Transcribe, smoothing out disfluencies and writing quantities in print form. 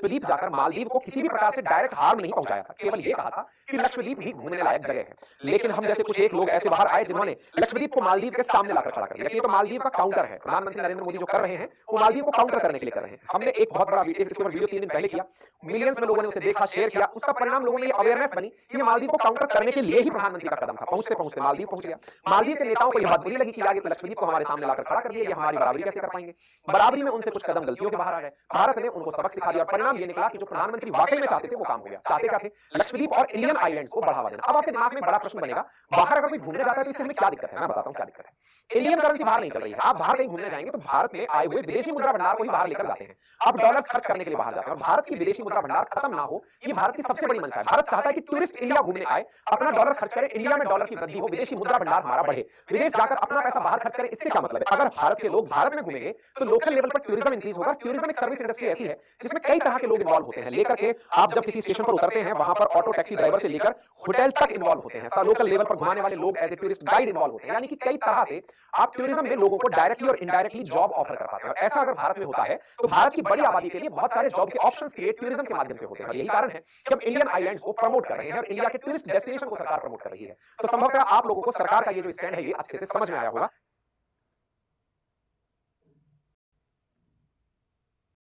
लक्षद्वीप जाकर मालदीव को किसी भी प्रकार से डायरेक्ट हार्म नहीं पहुंचाया था, केवल ये कहा था कि लक्षद्वीप भी घूमने लायक जगह है। लेकिन हम जैसे कुछ एक लोग ऐसे बाहर आए जिन्होंने लक्षद्वीप को मालदीव के सामने लाकर खड़ा कर दिया कि ये तो मालदीव का काउंटर है। प्रधानमंत्री नरेंद्र मोदी जो कर रहे हैं वो मालदीव को काउंटर करने के लिए कर रहे हैं। हमने एक बहुत बड़ा इसके ऊपर वीडियो 3 दिन पहले किया, मिलियंस में लोगों ने उसे देखा, शेयर किया। उसका परिणाम लोगों में ये अवेयरनेस बनी कि ये मालदीव को काउंटर करने के लिए ही प्रधानमंत्री का कदम था। पहुंचते पहुंचते मालदीव पहुंच गया। मालदीव के नेताओं को यह बात बुरी लगी कि आगे तो लक्षद्वीप को हमारे सामने लाकर खड़ा कर दिया, ये हमारी बराबरी कैसे कर पाएंगे। बराबरी में उनसे कुछ कदम गलतियों के बाहर आ गए। भारत ने उनको सबक सिखा दिया और परिणाम ये निकला कि जो प्रधानमंत्री वाकई में चाहते थे वो काम हो गया। चाहते क्या थे? लक्षद्वीप और इंडियन आइलैंड्स को बढ़ावा देना। अब आपके दिमाग में बड़ा प्रश्न बनेगा, बाहर अगर कोई घूमने जाता है तो इससे हमें क्या दिक्कत है? मैं बताता हूं क्या दिक्कत है। इंडियन करेंसी बाहर नहीं चल रही है। आप बाहर कहीं घूमने जाएंगे तो भारत में आए हुए विदेशी मुद्रा भंडार को ही बाहर लेकर जाते हैं। आप डॉलर्स खर्च करने के लिए बाहर जाते हैं और भारत की विदेशी मुद्रा भंडार खत्म ना हो, ये भारत की सबसे बड़ी मंशा है। भारत चाहता है कि टूरिस्ट इंडिया घूमने आए, अपना डॉलर खर्च करे, इंडिया में डॉलर की वृद्धि हो, विदेशी मुद्रा भंडार हमारा बढ़े, विदेश जाकर अपना पैसा बाहर खर्च करे। इससे क्या मतलब है? अगर भारत के लोग भारत में घूमेंगे तो लोकल लेवल पर टूरिज्म इंक्रीज होगा। टूरिज्म एक सर्विस इंडस्ट्री ऐसी है जिसमें कई तरह के लोग इन्वॉल्व होते हैं। लेकर के आप जब किसी स्टेशन पर उतरते हैं वहां पर ऑटो टैक्सी ड्राइवर से लेकर होटल तक इन्वॉल्व होते हैं। लोकल लेवल पर घुमाने वाले लोग as a tourist guide involve होते हैं। यानी कि कई तरह से आप टूरिज्म में लोगों को डायरेक्टली और इनडायरेक्टली जॉब ऑफर कर पाते हैं। और ऐसा अगर भारत में होता है तो भारत की बड़ी आबादी के लिए बहुत सारे जॉब के ऑप्शंस क्रिएट टूरिज्म के माध्यम से होते हैं। और यही कारण है कि हम इंडियन आइलैंड्स को प्रमोट कर रहे हैं और इंडिया के टूरिस्ट डेस्टिनेशन को सरकार प्रमोट कर रही है। तो संभवतः आप लोगों को सरकार का ये जो स्टैंड है ये अच्छे से समझ में आया होगा।